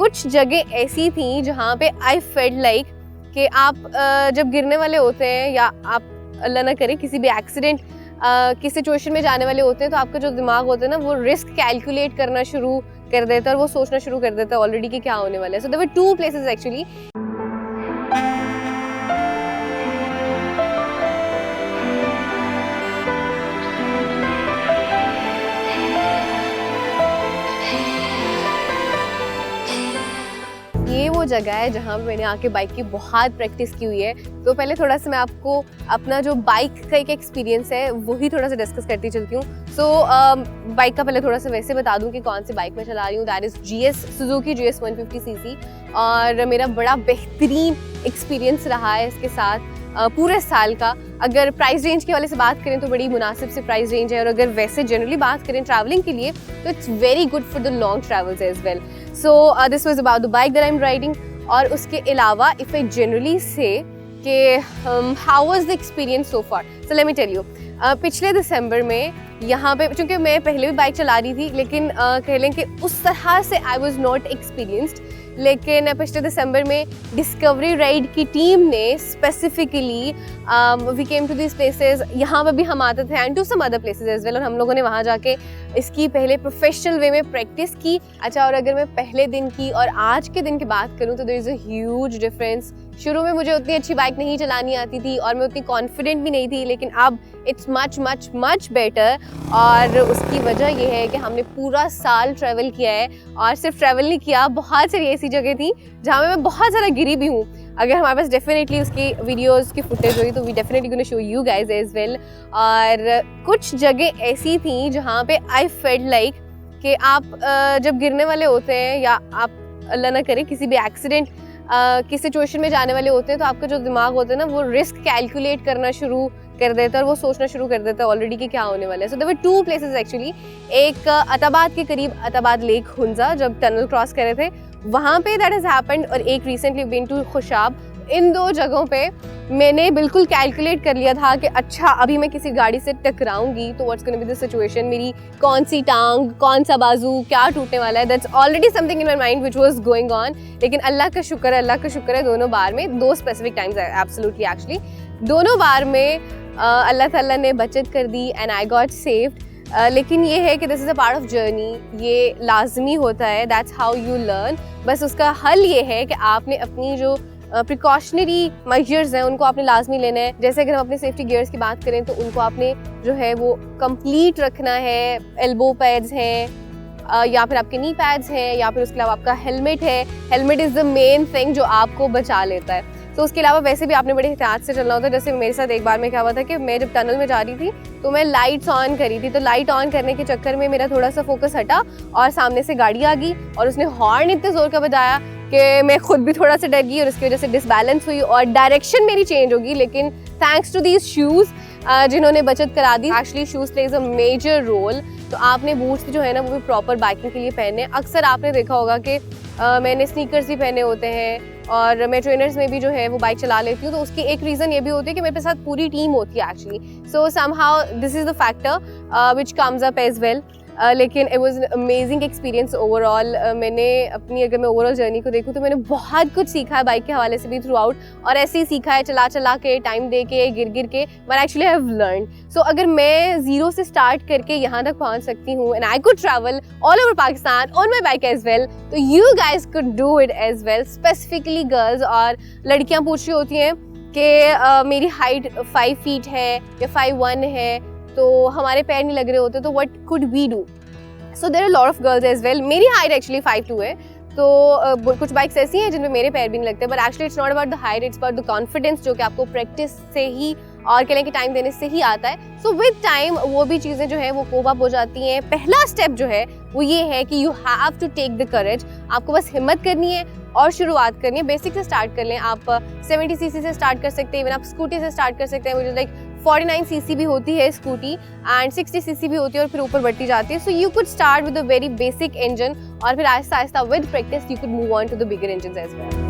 कुछ जगह ऐसी थी जहाँ पे आई फेल्ट लाइक कि आप जब गिरने वाले होते हैं या आप अल्लाह ना करे किसी भी एक्सीडेंट किस सिचुएशन में जाने वाले होते हैं, तो आपका जो दिमाग होता है ना वो रिस्क कैलकुलेट करना शुरू कर देता है और वो सोचना शुरू कर देता है ऑलरेडी कि क्या होने वाला है. So there were 2 places actually. ये वो जगह है जहाँ पे मैंने आके बाइक की बहुत प्रैक्टिस की हुई है. तो पहले थोड़ा सा मैं आपको अपना जो बाइक का एक एक्सपीरियंस है वही थोड़ा सा डिस्कस करती चलती हूँ. सो बाइक का पहले थोड़ा सा वैसे बता दूँ कि कौन सी बाइक मैं चला रही हूँ. That is Suzuki GS 150cc. और मेरा बड़ा बेहतरीन एक्सपीरियंस रहा है इसके साथ पूरे साल का. अगर प्राइस रेंज के वाले से बात करें तो बड़ी मुनासिब से प्राइस रेंज है, और अगर वैसे जनरली बात करें ट्रैवलिंग के लिए तो it's very good for the long travels as well. So this was about the bike that I am riding. और उसके अलावा इफ आई जनरली से कि how was the experience so far, so let me tell you. पिछले दिसंबर में यहाँ पे, चूँकि मैं पहले भी बाइक चला रही थी लेकिन कह लें कि उस तरह से आई वॉज नॉट एक्सपीरियंस्ड, लेकिन पिछले दिसंबर में डिस्कवरी राइड की टीम ने specifically we came to this places. यहाँ पर भी हम आते थे and to some other places as well, और हम लोगों ने वहाँ जाके इसकी पहले प्रोफेशनल वे में प्रैक्टिस की. अच्छा, और अगर मैं पहले दिन की और आज के दिन की बात करूँ तो there is a huge difference. शुरू में मुझे उतनी अच्छी बाइक नहीं चलानी आती थी और मैं उतनी कॉन्फिडेंट भी नहीं थी, लेकिन अब it's much much much better. और उसकी वजह यह है कि हमने पूरा साल ट्रैवल किया है, और सिर्फ ट्रैवल नहीं किया, बहुत सारी ऐसी जगह थी जहाँ मैं बहुत ज़्यादा गिरी भी हूँ. अगर हमारे पास डेफिनेटली उसकी वीडियोस की फुटेज हुई तो we definitely gonna show you guys as well. और कुछ जगह ऐसी थी जहाँ पे आई फेल्ट लाइक कि आप जब गिरने वाले होते हैं या आप अल्लाह ना करे किसी भी एक्सीडेंट किस सिचुएशन में जाने वाले होते हैं, तो आपका जो दिमाग होता है ना वो रिस्क कैलकुलेट करना शुरू कर देता है और वो सोचना शुरू कर देता है ऑलरेडी कि क्या होने वाला है. So there were 2 places actually. एक अताबाद के करीब अताबाद लेक हुंजा, जब टनल क्रॉस कर रहे थे वहाँ पे दैट हैज़ हैपेंड, और एक रिसेंटली बीन टू खुशाब. इन 2 जगहों पे मैंने बिल्कुल कैलकुलेट कर लिया था कि अच्छा अभी मैं किसी गाड़ी से टकराऊंगी तो what's gonna be the situation, मेरी कौन सी टांग, कौन सा बाजू, क्या टूटने वाला है. That's already something in my mind which was going on. लेकिन अल्लाह का शुक्र है दोनों बार में, 2 स्पेसिफिक टाइम्स एब्सोल्युटली एक्चुअली दोनों बार में अल्लाह ताला ने बचत कर दी एंड आई गॉट सेव्ड. लेकिन ये है कि this is a part of journey, ये लाजमी होता है, दैट्स हाउ यू लर्न. बस उसका हल ये है कि आपने अपनी जो प्रिकॉशनरी मेजर्स हैं उनको आपने लाजमी लेना है. जैसे अगर हम अपने सेफ्टी गियर्स की बात करें तो उनको आपने जो है वो कंप्लीट रखना है. एल्बो पैड्स हैं या फिर आपके नी पैड्स हैं, या फिर उसके अलावा आपका हेलमेट है. Helmet is the main thing जो आपको बचा लेता है. तो उसके अलावा वैसे भी आपने बड़े एहतियात से चलना होता है. जैसे मेरे साथ एक बार में क्या हुआ था कि मैं जब टनल में जा रही थी तो मैं लाइट्स ऑन करी थी, तो लाइट ऑन करने के चक्कर में मेरा थोड़ा सा फोकस हटा और सामने से गाड़ी आ गई और उसने हॉर्न इतने जोर का बजाया कि मैं खुद भी थोड़ा सा डर गई और उसकी वजह से डिसबैलेंस हुई और डायरेक्शन मेरी चेंज होगी. लेकिन थैंक्स टू दीज शूज़ जिन्होंने बचत करा दी. Actually shoes plays a major role. तो आपने बूट्स जो है ना वो भी प्रॉपर बाइकिंग के लिए पहने. अक्सर आपने देखा होगा कि मैंने स्नीकर्स भी पहने होते हैं, और मैं ट्रेनर्स में भी जो है वो बाइक चला लेती हूँ. तो उसकी एक रीज़न ये भी होती है कि मेरे साथ पूरी टीम होती है actually. So somehow this is the factor which comes up as well. लेकिन it was amazing experience overall. मैंने अपनी, अगर मैं ओवरऑल जर्नी को देखूँ तो मैंने बहुत कुछ सीखा है बाइक के हवाले से भी थ्रू आउट, और ऐसे ही सीखा है चला चला के, टाइम दे के, गिर के, but actually I have learn. So अगर मैं ज़ीरो से स्टार्ट करके यहाँ तक पहुँच सकती हूँ and I could travel all over Pakistan on my bike as well, तो you guys could do it as well. Specifically girls और लड़कियाँ पूछ रही होती हैं कि मेरी हाइट 5 फीट है या 5'1" है, तो हमारे पैर नहीं लग रहे होते, तो what could we do. So there are lot of girls as well. मेरी हाइट एक्चुअली 5'2" है, तो कुछ बाइक्स ऐसी हैं जिनमें मेरे पैर भी नहीं लगते, but actually it's not about the height, it's about the confidence जो कि आपको प्रैक्टिस से ही और कहने के टाइम देने से ही आता है. सो विद टाइम वो भी चीज़ें जो है वो कोप अप हो जाती हैं. पहला स्टेप जो है वो ये है कि you have to take the courage. आपको बस हिम्मत करनी है और शुरुआत करनी है. बेसिक से स्टार्ट कर लें. आप 70cc से स्टार्ट कर सकते हैं, इवन आप स्कूटी से स्टार्ट कर सकते हैं, मुझे लाइक 49cc भी होती है स्कूटी एंड 60cc भी होती है और फिर ऊपर बढ़ती जाती है. So you could start with a very basic engine और फिर आहिस्ता आहिस्ता with practice you could move on to the bigger engine as well.